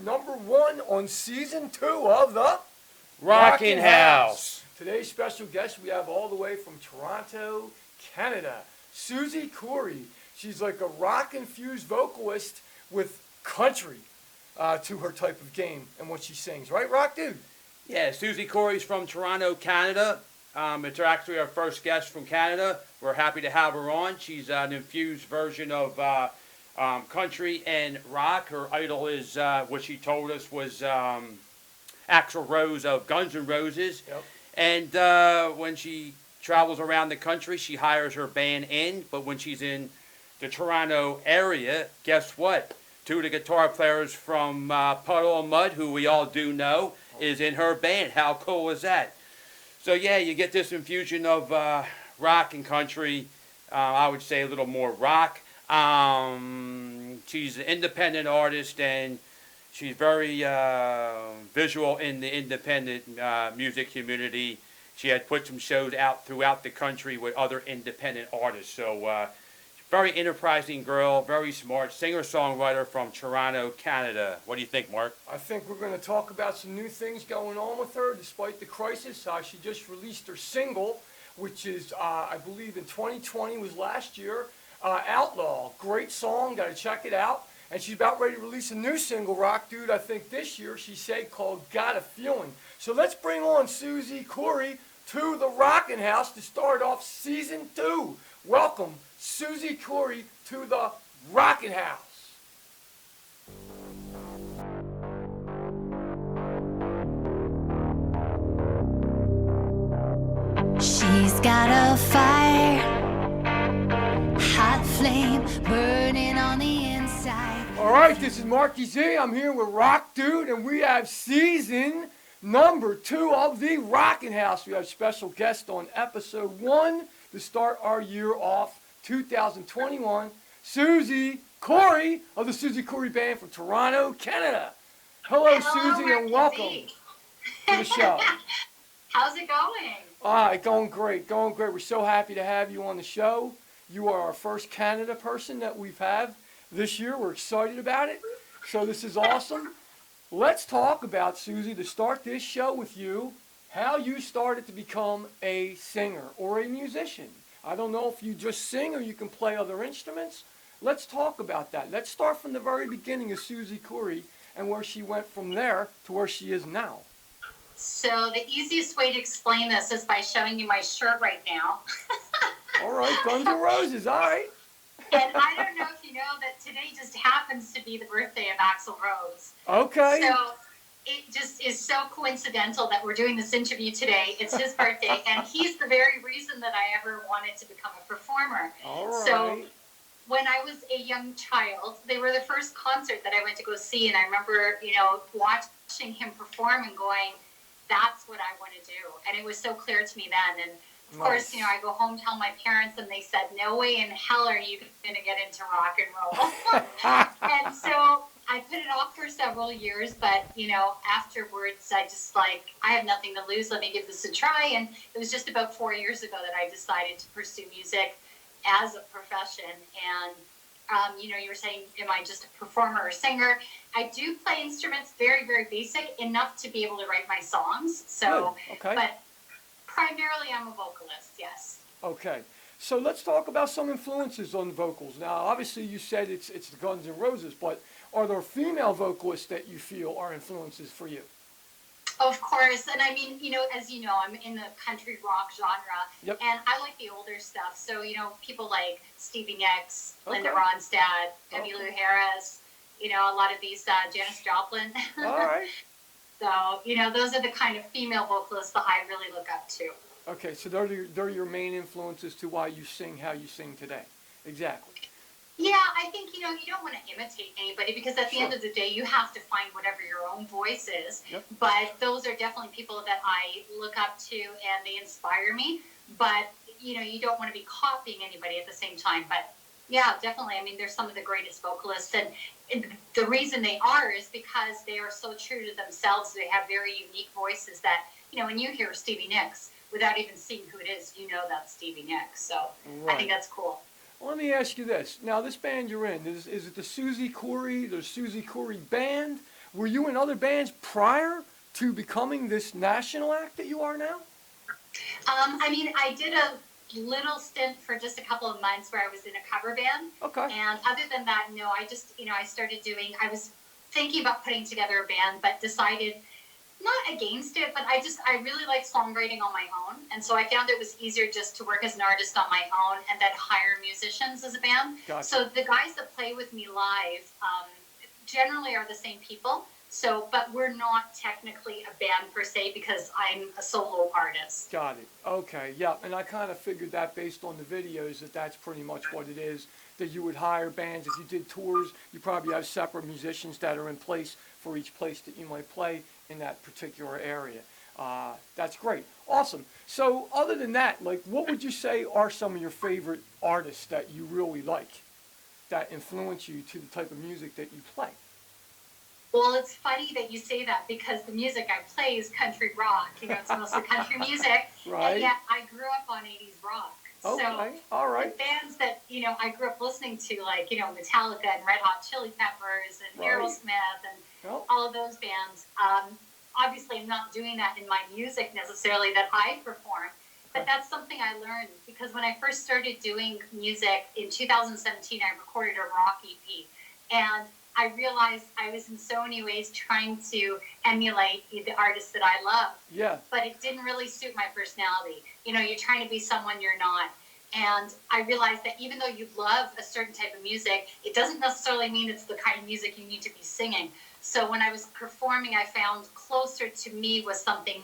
episode number 1 on season 2 of the Rockin' House. Today's special guest we have all the way from Toronto, Canada, Suzi, Kory. She's like a rock-infused vocalist with country to her type of game and what she sings. Right, Rock Dude? Yeah, Suzi Kory's from Toronto, Canada. It's actually our first guest from Canada. We're happy to have her on. She's an infused version of country and rock. Her idol is, what she told us, was Axl Rose of Guns N' Roses. Yep. And when she travels around the country, she hires her band in. But when she's in the Toronto area, guess what? 2 of the guitar players from Puddle of Mud, who we all do know, is in her band. How cool is that? So yeah, you get this infusion of rock and country. I would say a little more rock. She's an independent artist, and she's very visual in the independent music community. She had put some shows out throughout the country with other independent artists. So very enterprising girl, very smart, singer-songwriter from Toronto, Canada. What do you think, Mark? I think we're going to talk about some new things going on with her despite the crisis. She just released her single, which is, I believe, in 2020, was last year, Outlaw. Great song, got to check it out. And she's about ready to release a new single, Rock Dude, I think this year, she said, called Got a Feeling. So let's bring on Suzi, Kory to the Rockin' House to start off season 2. Welcome, Suzi, Kory, to the Rockin' House. She's got a fire, hot flame burning on the inside. All right, this is Marky Z. I'm here with Rock Dude, and we have season number 2 of the Rockin' House. We have special guest on episode 1 to start our year off, 2021. Suzi Kory of the Suzi Kory Band from Toronto, Canada. Hello, Suzi, and welcome to the show. How's it going? All right, going great, going great. We're so happy to have you on the show. You are our first Canada person that we've had this year. We're excited about it. So this is awesome. Let's talk about, Suzi, to start this show with you, how you started to become a singer or a musician. I don't know if you just sing or you can play other instruments. Let's talk about that. Let's start from the very beginning of Suzi Kory and where she went from there to where she is now. So the easiest way to explain this is by showing you my shirt right now. All right, Guns N' Roses, all right. And I don't know if you know that today just happens to be the birthday of Axl Rose. Okay. So it just is so coincidental that we're doing this interview today. It's his birthday, and he's the very reason that I ever wanted to become a performer. All right. So when I was a young child, they were the first concert that I went to go see, and I remember, watching him perform and going, that's what I want to do. And it was so clear to me then. And of course, I go home, tell my parents, and they said, no way in hell are you going to get into rock and roll. And so I put it off for several years, but, afterwards I just I have nothing to lose. Let me give this a try. And it was just about 4 years ago that I decided to pursue music as a profession. And, you were saying, am I just a performer or singer? I do play instruments, very, very basic, enough to be able to write my songs. So, okay. But primarily I'm a vocalist, yes. Okay. So let's talk about some influences on vocals. Now, obviously you said it's the Guns N' Roses, but are there female vocalists that you feel are influences for you? Of course, and I mean, as you know, I'm in the country rock genre, Yep. and I like the older stuff. So, people like Stevie Nicks, Linda Ronstadt, Emmylou Harris, a lot of these, Janis Joplin. All right. So, those are the kind of female vocalists that I really look up to. Okay, so they're your main influences to why you sing how you sing today. Exactly. Yeah, I think, you don't want to imitate anybody because at the end of the day, you have to find whatever your own voice is. Yep. But those are definitely people that I look up to and they inspire me. But, you don't want to be copying anybody at the same time. But, yeah, definitely. I mean, they're some of the greatest vocalists. And the reason they are is because they are so true to themselves. They have very unique voices that, when you hear Stevie Nicks, without even seeing who it is, that's Stevie Nicks. So I think that's cool. Let me ask you this. Now, this band you're in, is it the Suzi Kory Band, Were you in other bands prior to becoming this national act that you are now? I mean, I did a little stint for just a couple of months where I was in a cover band. Okay. And other than that, no, I just, I started doing, I was thinking about putting together a band, but decided not against it, but I really like songwriting on my own. And so I found it was easier just to work as an artist on my own and then hire musicians as a band. Gotcha. So the guys that play with me live generally are the same people. So, but we're not technically a band per se because I'm a solo artist. Got it. Okay, yeah, and I kind of figured that based on the videos that that's pretty much what it is, that you would hire bands. If you did tours, you probably have separate musicians that are in place for each place that you might play in that particular area. That's great. Awesome. So other than that, like, what would you say are some of your favorite artists that you really like, that influence you to the type of music that you play? Well, it's funny that you say that because the music I play is country rock. It's mostly country music. Right. And yet I grew up on 80s rock. Okay, So all right. the bands that, I grew up listening to, like, Metallica and Red Hot Chili Peppers and Right. Aerosmith and Well, all of those bands. Obviously, I'm not doing that in my music necessarily that I perform, but that's something I learned because when I first started doing music in 2017, I recorded a rock EP. And I realized I was in so many ways trying to emulate the artists that I love, yeah, but it didn't really suit my personality. You're trying to be someone you're not. And I realized that even though you love a certain type of music, it doesn't necessarily mean it's the kind of music you need to be singing. So when I was performing, I found closer to me was something,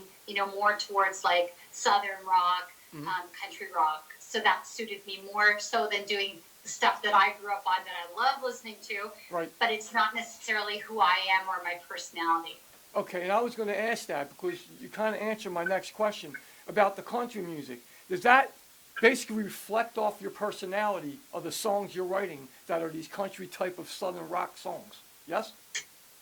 more towards like Southern rock, country rock. So that suited me more so than doing the stuff that I grew up on that I love listening to. right. But it's not necessarily who I am or my personality. Okay, and I was going to ask that because you kind of answered my next question about the country music. Does that basically reflect off your personality of the songs you're writing that are these country type of Southern rock songs? Yes?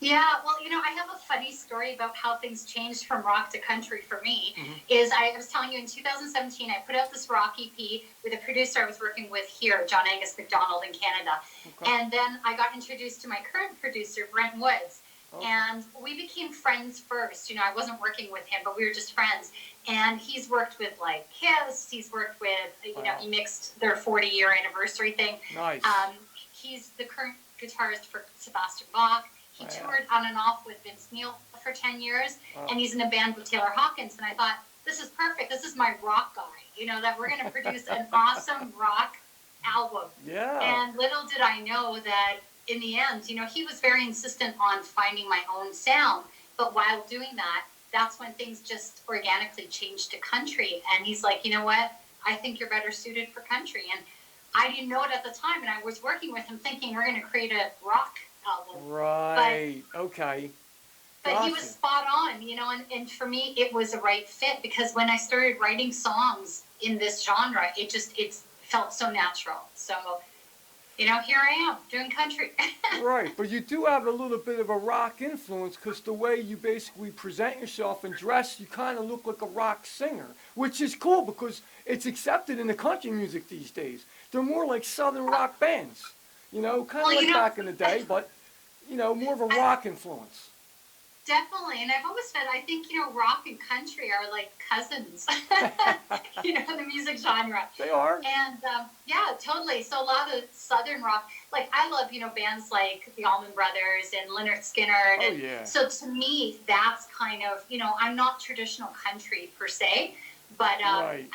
Yeah, well, I have a funny story about how things changed from rock to country for me. Is I was telling you in 2017, I put out this rock EP with a producer I was working with here, John Angus McDonald in Canada. Okay. And then I got introduced to my current producer, Brent Woods. Okay. And we became friends first. I wasn't working with him, but we were just friends. And he's worked with like Kiss. He's worked with, Wow. he mixed their 40-year anniversary thing. Nice. He's the current guitarist for Sebastian Bach. He Wow. toured on and off with Vince Neil for 10 years, Wow. and he's in a band with Taylor Hawkins. And I thought, this is perfect. This is my rock guy, that we're going to produce an awesome rock album. Yeah. And little did I know that in the end, he was very insistent on finding my own sound. But while doing that, that's when things just organically changed to country. And he's like, you know what? I think you're better suited for country. And I didn't know it at the time. And I was working with him thinking we're going to create a rock album. Right. Okay. But he Gotcha. was spot on, and for me, it was a right fit because when I started writing songs in this genre, it felt so natural. So, here I am doing country. Right, but you do have a little bit of a rock influence because the way you basically present yourself and dress, you kind of look like a rock singer, which is cool because it's accepted in the country music these days. They're more like Southern rock bands, kind of like back in the day, but, more of a rock influence. Definitely, and I've always said I think rock and country are like cousins, in the music genre. They are. And yeah, totally. So a lot of Southern rock, like I love bands like the Allman Brothers and Lynyrd Skynyrd. Oh, And yeah. so to me, that's kind of I'm not traditional country per se, but Right.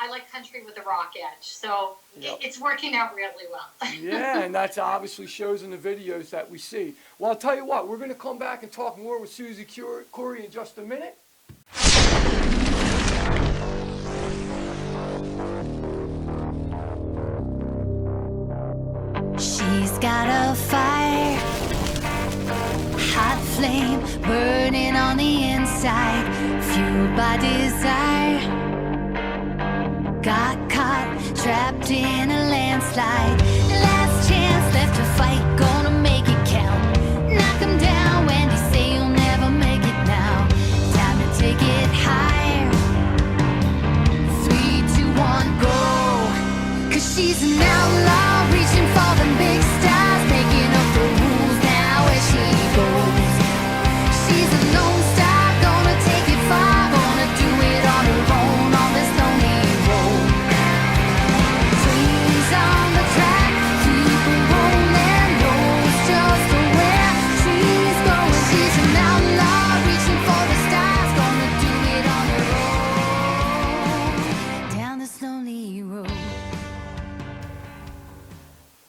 I like country with a rock edge. So Yep. it's working out really well. Yeah, and that's obviously shows in the videos that we see. Well, I'll tell you what, we're going to come back and talk more with Suzi Kory in just a minute. She's got a fire, hot flame burning on the inside, fueled by desire. Got caught, trapped in a landslide. Last chance left to fight, gonna make it count. Knock 'em down when they say you'll never make it now. Time to take it higher. 3, 2, 1, go. 'Cause she's an outlaw, reaching for the big stars, making up the rules now as she goes.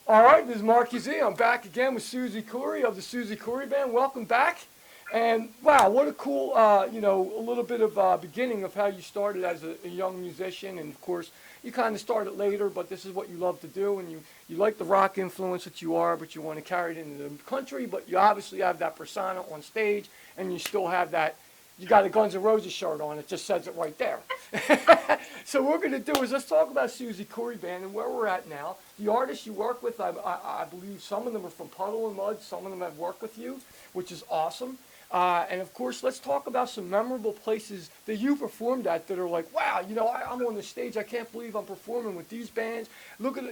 All right, this is Marky Z. I'm back again with Suzi Kory of the Suzi Kory Band. Welcome back. And wow, what a cool, a little bit of beginning of how you started as a young musician. And of course, you kind of started later, but this is what you love to do. And you like the rock influence that you are, but you want to carry it into the country. But you obviously have that persona on stage, and you still have that. You got a Guns N' Roses shirt on. It just says it right there. So what we're going to do is let's talk about Suzi Kory Band and where we're at now. The artists you work with, I believe some of them are from Puddle and Mud. Some of them have worked with you, which is awesome. And of course, let's talk about some memorable places that you performed at that are like, wow, I'm on the stage. I can't believe I'm performing with these bands. Look at,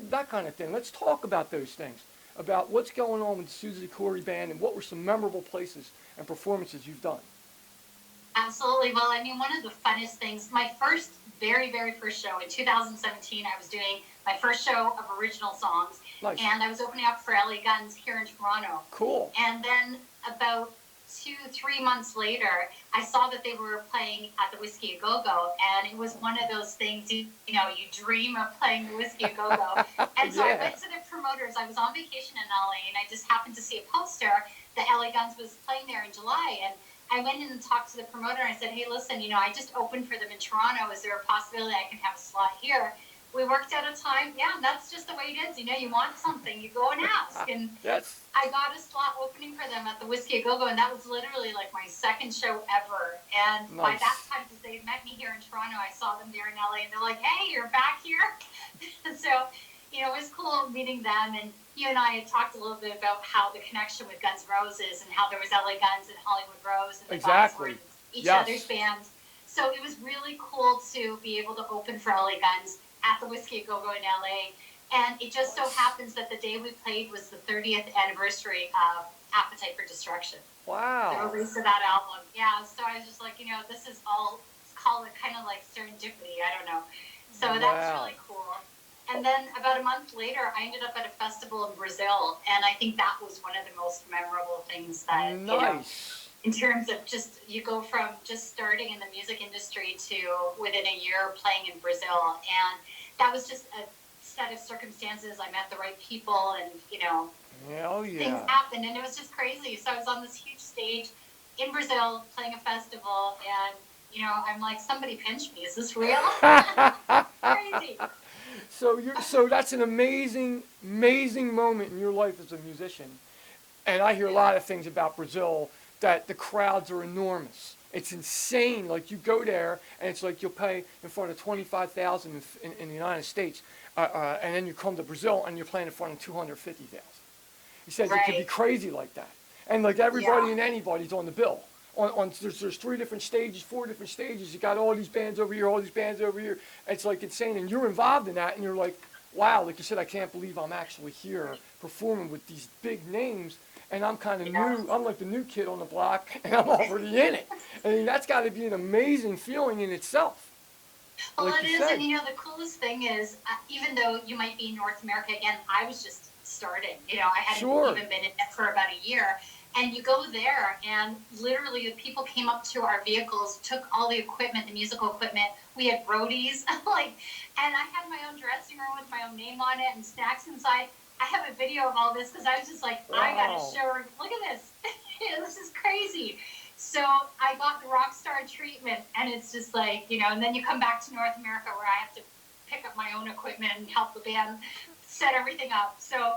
that kind of thing. Let's talk about those things, about what's going on with the Suzi Kory Band and what were some memorable places and performances you've done. Absolutely. Well, I mean, one of the funnest things, my very, very first show in 2017, I was doing my first show of original songs. Nice. And I was opening up for LA Guns here in Toronto. Cool. And then about 2-3 months later, I saw that they were playing at the Whiskey A Go Go, and it was one of those things, you dream of playing the Whiskey A Go Go. And so I went to the promoters. I was on vacation in LA, and I just happened to see a poster that LA Guns was playing there in July, and I went in and talked to the promoter, and I said, hey, listen, I just opened for them in Toronto. Is there a possibility I can have a slot here? We worked out a time. Yeah, that's just the way it is. You want something, you go and ask. And Yes. I got a slot opening for them at the Whiskey A Go Go, and that was literally like my second show ever. And by Nice. that time, because they had met me here in Toronto, I saw them there in LA, and they're like, hey, you're back here? So, it was cool meeting them. And you and I had talked a little bit about how the connection with Guns N' Roses and how there was LA Guns and Hollywood Rose, and the guys were in each other's bands. So it was really cool to be able to open for LA Guns at the Whiskey A Go Go in LA. And it just so happens that the day we played was the 30th anniversary of Appetite for Destruction. Wow. The release of that album. Yeah, so I was just like, this is all, call it kind of like serendipity. I don't know. So that was really cool. And then about a month later, I ended up at a festival in Brazil. And I think that was one of the most memorable things that, Nice. in terms of just, you go from just starting in the music industry to within a year playing in Brazil. And that was just a set of circumstances. I met the right people, and, Hell yeah. things happened, and it was just crazy. So I was on this huge stage in Brazil playing a festival, and, I'm like, somebody pinch me. Is this real? Crazy. So that's an amazing, amazing moment in your life as a musician. And I hear a lot of things about Brazil, that the crowds are enormous. It's insane. Like, you go there, and it's like you'll pay in front of 25,000 in the United States, and then you come to Brazil, and you're playing in front of 250,000. He says it could be crazy like that. And like everybody and anybody's on the bill. There's 3 different stages, 4 different stages. You got all these bands over here, all these bands over here. It's like insane, and you're involved in that, and you're like, wow, like you said, I can't believe I'm actually here performing with these big names, and I'm kind of new. I'm like the new kid on the block, and I'm already in it. I mean, that's got to be an amazing feeling in itself. Well, like it is, and the coolest thing is, even though you might be in North America again, I was just starting. I hadn't even been in it for about a year. And you go there, and literally the people came up to our vehicles, took all the equipment, the musical equipment. We had roadies, and I had my own dressing room with my own name on it and snacks inside. I have a video of all this because I was just like, I got to show her, look at this. This is crazy. So I got the rock star treatment, and it's just like, and then you come back to North America where I have to pick up my own equipment and help the band set everything up. So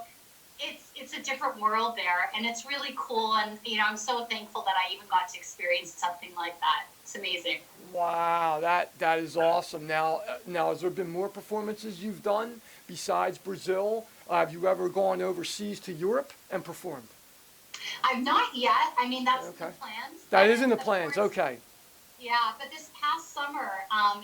it's a different world there, and it's really cool, and I'm so thankful that I even got to experience something like that. It's amazing. Wow, that is awesome. Now, has there been more performances you've done besides Brazil? Have you ever gone overseas to Europe and performed? I've not yet. I mean, that's in the plans. That is in the plans. Okay. Yeah, but this past summer,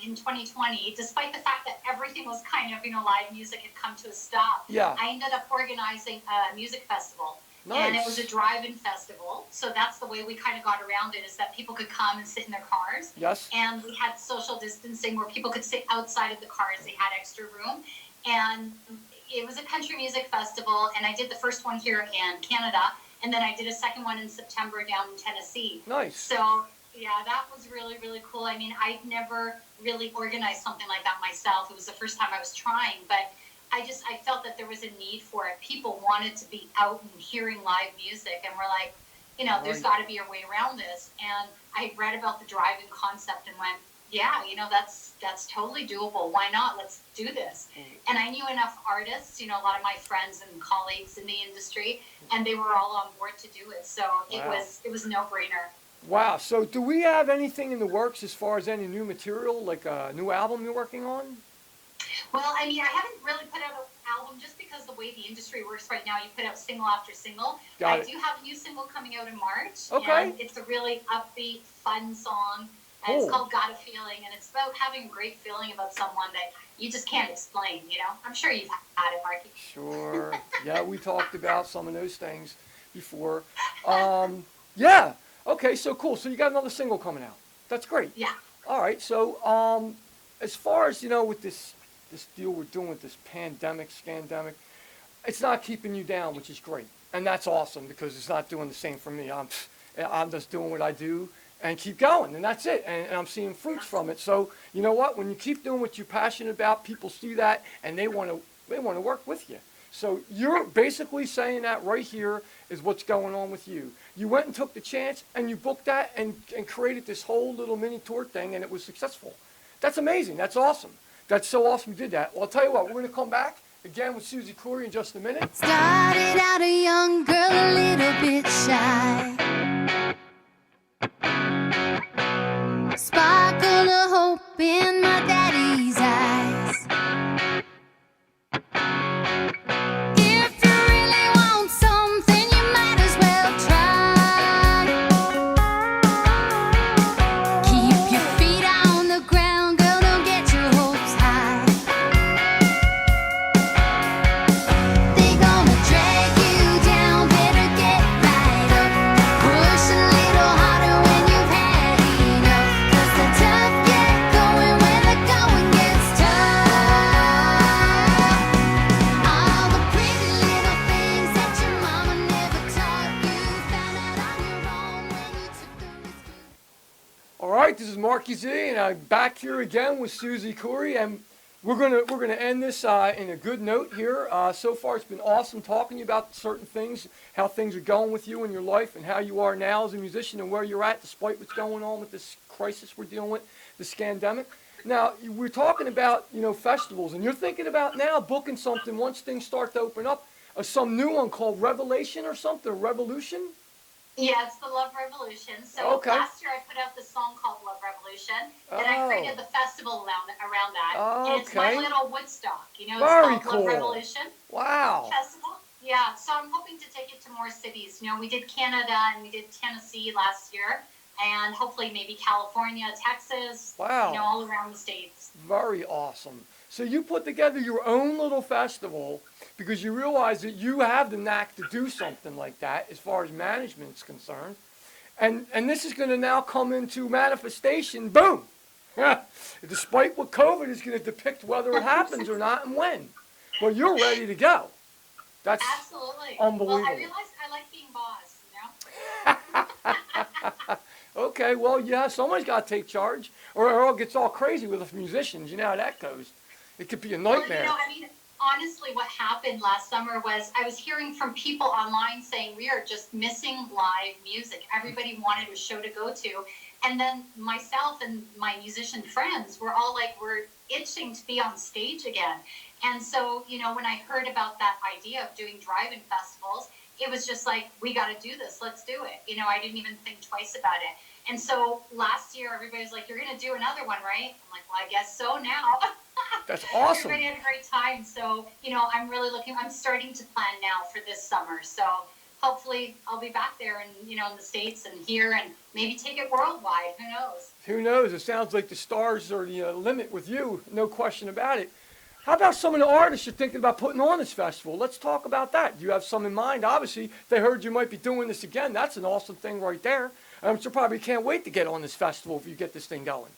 in 2020, despite the fact that everything was kind of, live music had come to a stop, I ended up organizing a music festival. Nice. And it was a drive-in festival, so that's the way we kind of got around it, is that people could come and sit in their cars. Yes. And we had social distancing where people could sit outside of the cars. They had extra room. And it was a country music festival, and I did the first one here in Canada, and then I did a second one in September down in Tennessee. Nice. So, yeah, that was really, really cool. I mean, I'd never really organized something like that myself. It was the first time I was trying, but I felt that there was a need for it. People wanted to be out and hearing live music, and we're like, there's got to be a way around this. And I read about the drive-in concept and went, yeah, that's totally doable. Why not? Let's do this. And I knew enough artists, a lot of my friends and colleagues in the industry, and they were all on board to do it. So it was a no-brainer. Wow. So do we have anything in the works as far as any new material, like a new album you're working on? Well, I haven't really put out an album just because the way the industry works right now, you put out single after single. Got I it. do have a new single coming out in March. Okay. And it's a really upbeat, fun song. And Cool. it's called Got a Feeling, and it's about having a great feeling about someone that you just can't explain, I'm sure you've had it, Marky. Sure. Yeah, we talked about some of those things before. Yeah. Okay, so cool. So you got another single coming out. That's great. Yeah. All right. So as far as, with this deal we're doing with this scandemic, it's not keeping you down, which is great. And that's awesome because it's not doing the same for me. I'm just doing what I do and keep going, and that's it. And I'm seeing fruits from it. So you know what? When you keep doing what you're passionate about, people see that and they want to work with you. So you're basically saying that right here is what's going on with you. You went and took the chance and you booked that and created this whole little mini tour thing, and it was successful. That's amazing. That's awesome. That's so awesome you did that. Well, I'll tell you what, we're going to come back again with Suzi, Kory in just a minute. Started out a young girl, a little bit shy. Sparkle of hope in my daddy's eyes. If you really want something, you might as well try. Keep your feet on the ground, girl, don't get your hopes high. They gonna drag you down, better get right up. Push a little harder when you've had enough. 'Cause the tough get going when the going gets tough. All the pretty little things that your mama never taught you, found out on your own when you took the risk. All right, this is Marky Z, and I'm back here again with Suzi, Kory, and we're gonna end this in a good note here. So far, it's been awesome talking to you about certain things, how things are going with you in your life, and how you are now as a musician, and where you're at despite what's going on with this crisis we're dealing with, the scandemic. Now, we're talking about festivals, and you're thinking about now booking something once things start to open up, some new one called Revelation or something, Revolution. Yeah, it's the Love Revolution. So Okay. last year I put out this song called Love Revolution. Then I created the festival around that. And it's my Okay. little Woodstock. It's Very called cool. Love Revolution Wow. Festival. Yeah, so I'm hoping to take it to more cities. We did Canada and we did Tennessee last year. And hopefully maybe California, Texas, Wow. all around the States. Very awesome. So you put together your own little festival because you realize that you have the knack to do something like that as far as management is concerned. And this is going to now come into manifestation. Boom! Despite what COVID is going to depict whether it happens or not and when. Well, you're ready to go. That's Absolutely. unbelievable. Well, I realized I like being boss. Okay, well, yeah, somebody's got to take charge, or it gets all crazy with the musicians. You know how that goes. It could be a nightmare. Well, honestly, what happened last summer was I was hearing from people online saying we are just missing live music. Everybody wanted a show to go to. And then myself and my musician friends were all like, we're itching to be on stage again. And so, when I heard about that idea of doing drive-in festivals, it was just like, we got to do this. Let's do it. I didn't even think twice about it. And so last year, everybody was like, you're going to do another one, right? I'm like, well, I guess so now. That's awesome. Everybody had a great time. So, I'm starting to plan now for this summer. So hopefully I'll be back there and, in the States and here and maybe take it worldwide. Who knows? Who knows? It sounds like the stars are the limit with you. No question about it. How about some of the artists you're thinking about putting on this festival? Let's talk about that. Do you have some in mind? Obviously, they heard you might be doing this again. That's an awesome thing right there. I'm sure probably can't wait to get on this festival if you get this thing going.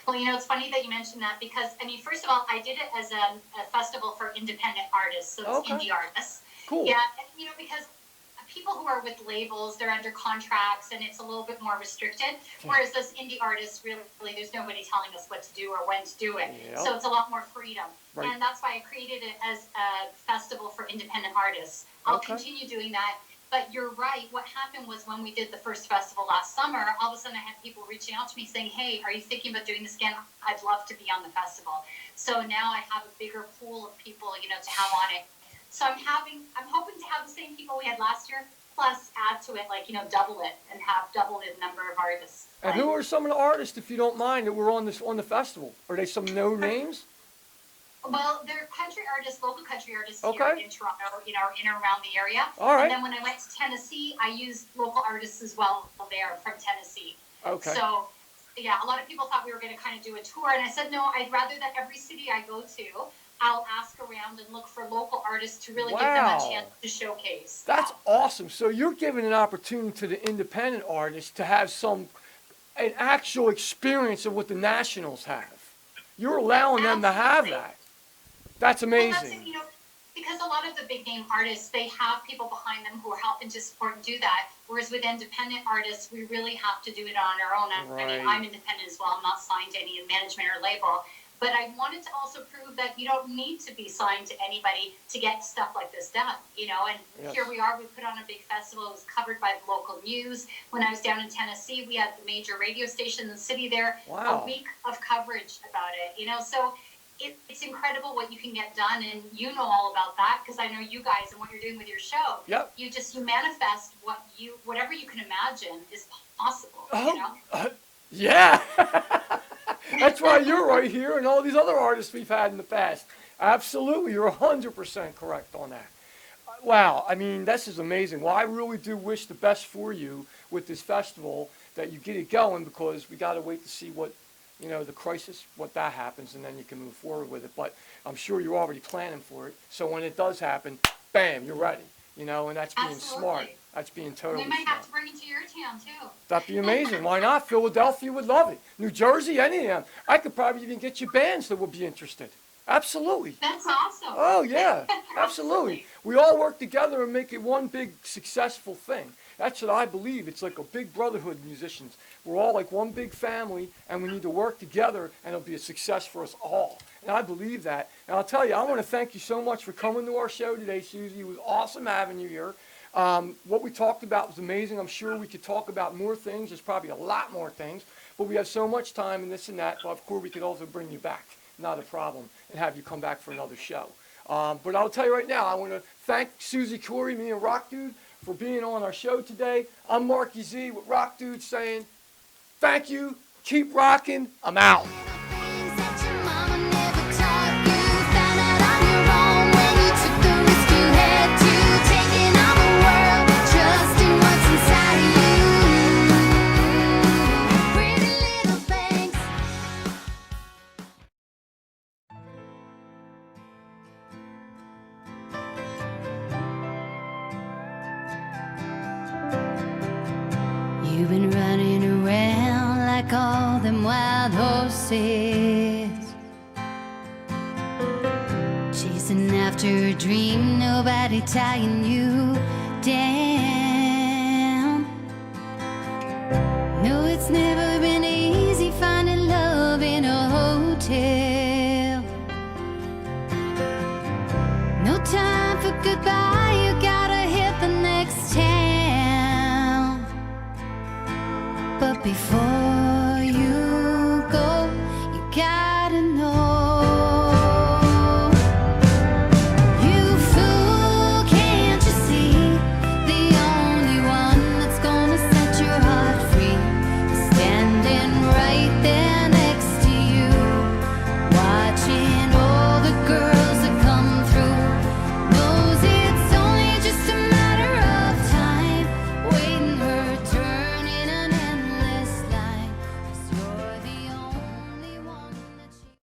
Well, it's funny that you mentioned that because, first of all, I did it as a festival for independent artists, so it's Okay. indie artists. Cool. Yeah, because people who are with labels, they're under contracts and it's a little bit more restricted. Whereas those indie artists, really, there's nobody telling us what to do or when to do it. Yep. So it's a lot more freedom. Right. And that's why I created it as a festival for independent artists. I'll Okay. continue doing that. But you're right. What happened was when we did the first festival last summer, all of a sudden I had people reaching out to me saying, hey, are you thinking about doing this again? I'd love to be on the festival. So now I have a bigger pool of people, to have on it. So I'm hoping to have the same people we had last year, plus add to it, double it and have double the number of artists. And who are some of the artists, if you don't mind, that were on the festival? Are they some no names? Well, they're country artists, local country artists Okay. here in Toronto, or in and around the area. All right. And then when I went to Tennessee, I used local artists as well there from Tennessee. Okay. So, yeah, a lot of people thought we were going to kind of do a tour, and I said, no, I'd rather that every city I go to, I'll ask around and look for local artists to really give them a Wow. chance to showcase. That's awesome. So you're giving an opportunity to the independent artists to have an actual experience of what the nationals have. You're allowing them to have Absolutely. that. That's Well, that's amazing. it, because a lot of the big name artists, they have people behind them who are helping to support and do that. Whereas with independent artists, we really have to do it on our own. I Right. mean, I'm independent as well. I'm not signed to any management or label. But I wanted to also prove that you don't need to be signed to anybody to get stuff like this done, And Yes. here we are. We put on a big festival. It was covered by the local news. When I was down in Tennessee, we had the major radio station in the city there. Wow. A week of coverage about it, So it's incredible what you can get done, and you know all about that because I know you guys and what you're doing with your show. Yep. You manifest whatever you can imagine is possible. Yeah. That's why you're right here and all these other artists we've had in the past. Absolutely. You're 100% correct on that. Wow. I mean, this is amazing. Well, I really do wish the best for you with this festival, that you get it going, because we got to wait to see what, the crisis, what that happens, and then you can move forward with it. But I'm sure you're already planning for it. So when it does happen, bam, you're ready. And that's being smart. Absolutely. That's being We totally might smart. have to bring it to your town too. That'd be amazing. Why not? Philadelphia would love it. New Jersey, any of them. I could probably even get you bands that would be interested. Absolutely. That's awesome. Oh, yeah. Absolutely. We all work together and make it one big successful thing. That's what I believe. It's like a big brotherhood of musicians. We're all like one big family, and we need to work together, and it'll be a success for us all. And I believe that. And I'll tell you, I want to thank you so much for coming to our show today, Suzi. It was awesome having you here. What we talked about was amazing. I'm sure we could talk about more things. There's probably a lot more things, but we have so much time and this and that. But of course, we could also bring you back, not a problem, and have you come back for another show. But I'll tell you right now, I want to thank Suzi, Kory, me, and Rock Dude for being on our show today. I'm Marky Z with Rock Dude saying thank you, keep rocking, I'm out. Things that your mama never taught you. Found out on your own when you took the risk you had to. Taking on the world, trusting what's inside of you. Pretty little things. You've been running around like all them wild horses, chasing after a dream, nobody tying you down. No, it's never been easy finding love in a hotel. No time for goodbye, you gotta hit the next town. But before